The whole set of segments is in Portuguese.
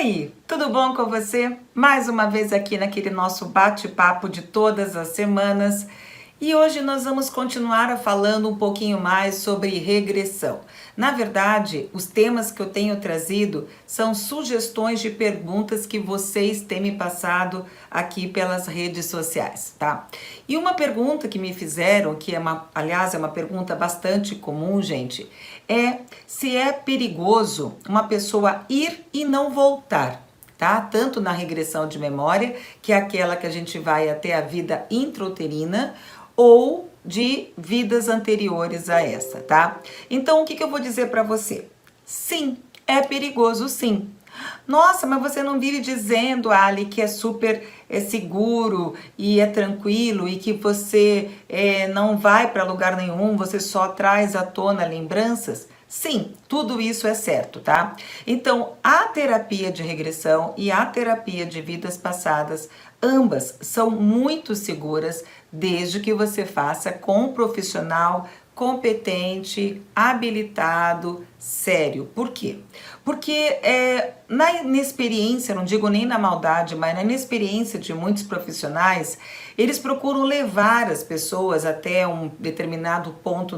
aí, tudo bom com você? Mais uma vez aqui naquele nosso bate-papo de todas as semanas e hoje nós vamos continuar falando um pouquinho mais sobre regressão. Na verdade, os temas que eu tenho trazido são sugestões de perguntas que vocês têm me passado aqui pelas redes sociais, tá? E uma pergunta que me fizeram, que aliás, é uma pergunta bastante comum, gente, é se é perigoso uma pessoa ir e não voltar. Tá? Tanto na regressão de memória, que é aquela que a gente vai até a vida intrauterina, ou de vidas anteriores a essa, tá? Então, o que eu vou dizer para você? Sim, é perigoso sim. Nossa, mas você não vive dizendo, Ali, que é super seguro e é tranquilo e que você não vai para lugar nenhum, você só traz à tona lembranças? Sim, tudo isso é certo, tá? Então, a terapia de regressão e a terapia de vidas passadas, ambas são muito seguras desde que você faça com um profissional competente, habilitado, sério. Por quê? Porque na inexperiência, não digo nem na maldade, mas na inexperiência de muitos profissionais, eles procuram levar as pessoas até um determinado ponto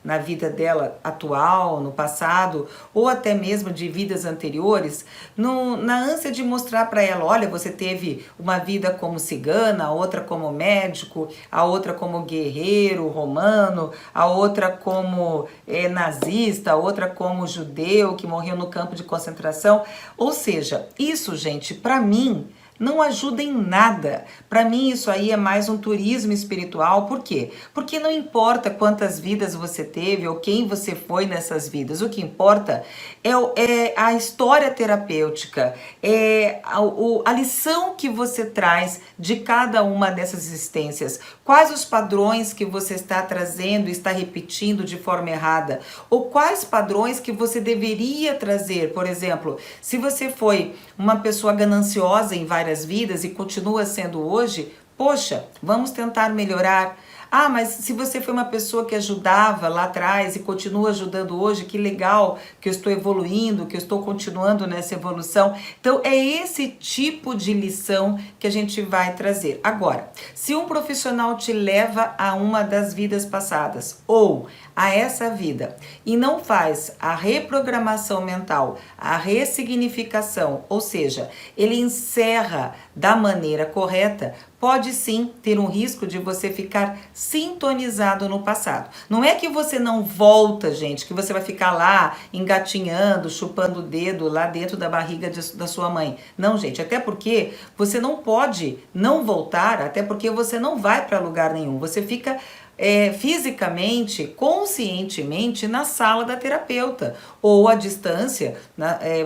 na vida dela atual, no passado, ou até mesmo de vidas anteriores, na ânsia de mostrar para ela, olha, você teve uma vida como cigana, a outra como médico, a outra como guerreiro romano, a outra como nazista, a outra como judeu que morreu no campo de concentração. Ou seja, isso, gente, para mim, não ajuda em nada. Para mim isso aí é mais um turismo espiritual. Por quê? Porque não importa quantas vidas você teve ou quem você foi nessas vidas. O que importa é a história terapêutica, a lição que você traz de cada uma dessas existências. Quais os padrões que você está trazendo e está repetindo de forma errada? Ou quais padrões que você deveria trazer? Por exemplo, se você foi uma pessoa gananciosa em várias vidas e continua sendo hoje, poxa, vamos tentar melhorar. Ah, mas se você foi uma pessoa que ajudava lá atrás e continua ajudando hoje, que legal que eu estou evoluindo, que eu estou continuando nessa evolução. Então, é esse tipo de lição que a gente vai trazer. Agora, se um profissional te leva a uma das vidas passadas ou a essa vida e não faz a reprogramação mental, a ressignificação, ou seja, ele encerra da maneira correta, pode sim ter um risco de você ficar sintonizado no passado. Não é que você não volta, gente, que você vai ficar lá engatinhando, chupando o dedo lá dentro da barriga da sua mãe. Não, gente, até porque você não pode não voltar, até porque você não vai para lugar nenhum. Você fica fisicamente, conscientemente na sala da terapeuta ou à distância,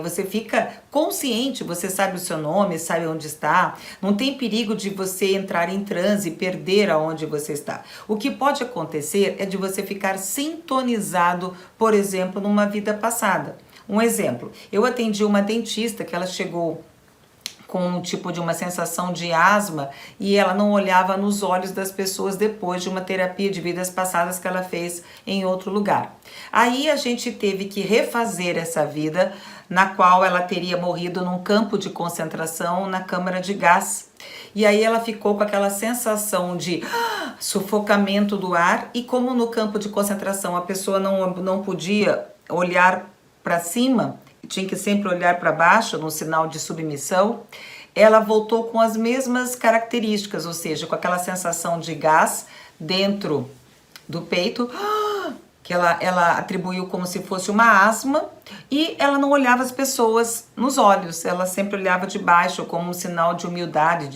você fica consciente, você sabe o seu nome, sabe onde está, não tem perigo de você entrar em transe e perder aonde você está. O que pode acontecer é de você ficar sintonizado, por exemplo, numa vida passada. Um exemplo, eu atendi uma dentista que ela chegou com um tipo de uma sensação de asma e ela não olhava nos olhos das pessoas depois de uma terapia de vidas passadas que ela fez em outro lugar. Aí a gente teve que refazer essa vida na qual ela teria morrido num campo de concentração na câmara de gás. E aí ela ficou com aquela sensação de sufocamento do ar e como no campo de concentração a pessoa não podia olhar para cima, tinha que sempre olhar para baixo, no sinal de submissão, ela voltou com as mesmas características, ou seja, com aquela sensação de gás dentro do peito, que ela atribuiu como se fosse uma asma, e ela não olhava as pessoas nos olhos, ela sempre olhava de baixo como um sinal de humildade,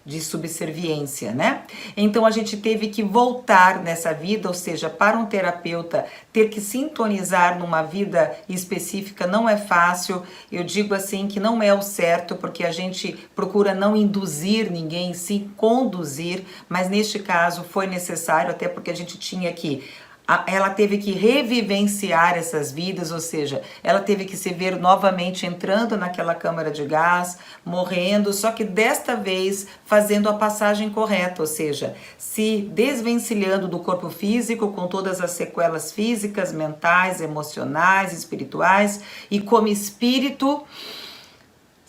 de subserviência, né? Então a gente teve que voltar nessa vida, ou seja, para um terapeuta ter que sintonizar numa vida específica não é fácil. Eu digo assim que não é o certo, porque a gente procura não induzir ninguém, sim conduzir, mas neste caso foi necessário, até porque a gente tinha que ela teve que revivenciar essas vidas, ou seja, ela teve que se ver novamente entrando naquela câmara de gás, morrendo, só que desta vez fazendo a passagem correta, ou seja, se desvencilhando do corpo físico com todas as sequelas físicas, mentais, emocionais, espirituais, e como espírito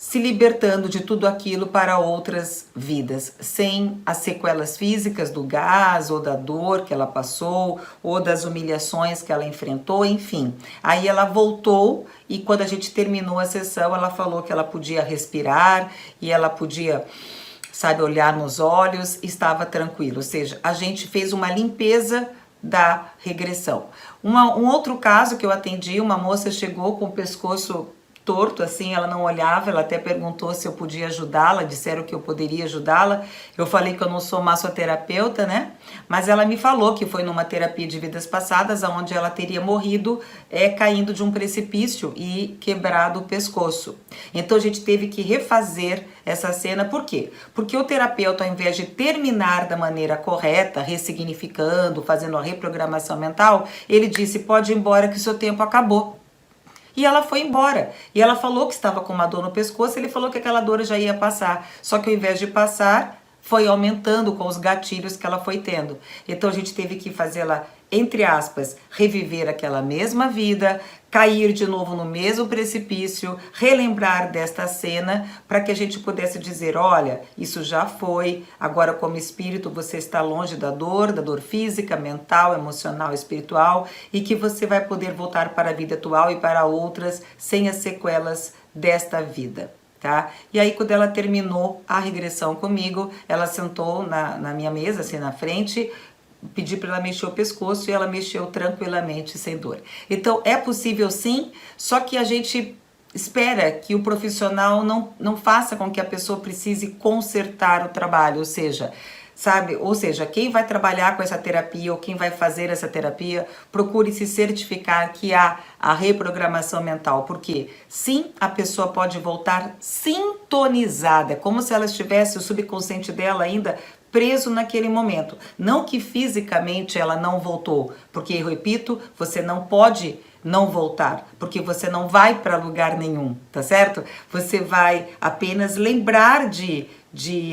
se libertando de tudo aquilo para outras vidas, sem as sequelas físicas do gás ou da dor que ela passou, ou das humilhações que ela enfrentou, enfim. Aí ela voltou e quando a gente terminou a sessão, ela falou que ela podia respirar e ela podia, sabe, olhar nos olhos, estava tranquilo. Ou seja, a gente fez uma limpeza da regressão. Um outro caso que eu atendi, uma moça chegou com o pescoço torto, assim, ela não olhava, ela até perguntou se eu podia ajudá-la, disseram que eu poderia ajudá-la. Eu falei que eu não sou massoterapeuta, né? Mas ela me falou que foi numa terapia de vidas passadas, onde ela teria morrido caindo de um precipício e quebrado o pescoço. Então a gente teve que refazer essa cena, por quê? Porque o terapeuta, ao invés de terminar da maneira correta, ressignificando, fazendo a reprogramação mental, ele disse, pode ir embora que o seu tempo acabou. E ela foi embora. E ela falou que estava com uma dor no pescoço, ele falou que aquela dor já ia passar. Só que ao invés de passar, foi aumentando com os gatilhos que ela foi tendo. Então a gente teve que fazê-la, entre aspas, reviver aquela mesma vida, cair de novo no mesmo precipício, relembrar desta cena, para que a gente pudesse dizer, olha, isso já foi, agora como espírito você está longe da dor física, mental, emocional, espiritual, e que você vai poder voltar para a vida atual e para outras sem as sequelas desta vida. Tá? E aí quando ela terminou a regressão comigo, ela sentou na minha mesa, assim na frente, pedi para ela mexer o pescoço e ela mexeu tranquilamente, sem dor. Então é possível sim, só que a gente espera que o profissional não faça com que a pessoa precise consertar o trabalho, ou seja, sabe? Ou seja, quem vai trabalhar com essa terapia ou quem vai fazer essa terapia, procure se certificar que há a reprogramação mental, porque sim, a pessoa pode voltar sintonizada, como se ela estivesse, o subconsciente dela ainda preso naquele momento. Não que fisicamente ela não voltou, porque, eu repito, você não pode não voltar, porque você não vai para lugar nenhum, tá certo? Você vai apenas lembrar de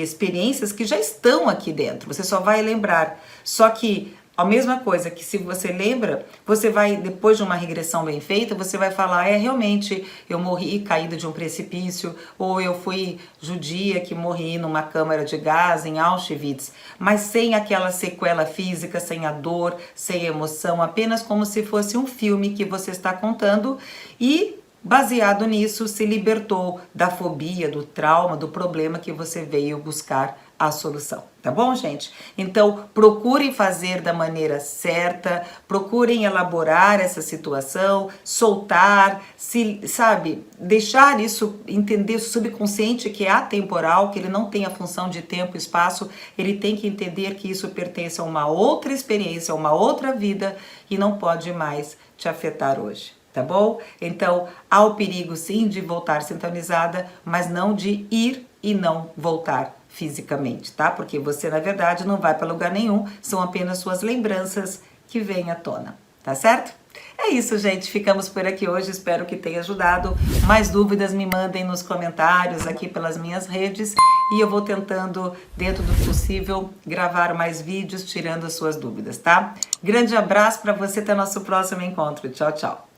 experiências que já estão aqui dentro, você só vai lembrar. Só que a mesma coisa que se você lembra, você vai, depois de uma regressão bem feita, você vai falar, realmente, eu morri caído de um precipício, ou eu fui judia que morri numa câmara de gás em Auschwitz, mas sem aquela sequela física, sem a dor, sem a emoção, apenas como se fosse um filme que você está contando e, baseado nisso, se libertou da fobia, do trauma, do problema que você veio buscar a solução, tá bom, gente? Então, procurem fazer da maneira certa, procurem elaborar essa situação, soltar, sabe, deixar isso, entender o subconsciente que é atemporal, que ele não tem a função de tempo e espaço, ele tem que entender que isso pertence a uma outra experiência, a uma outra vida e não pode mais te afetar hoje. Tá bom? Então, há o perigo sim de voltar sintonizada, mas não de ir e não voltar fisicamente, tá? Porque você, na verdade, não vai para lugar nenhum, são apenas suas lembranças que vêm à tona, tá certo? É isso, gente, ficamos por aqui hoje, espero que tenha ajudado. Mais dúvidas me mandem nos comentários aqui pelas minhas redes e eu vou tentando, dentro do possível, gravar mais vídeos tirando as suas dúvidas, tá? Grande abraço para você, até nosso próximo encontro. Tchau, tchau!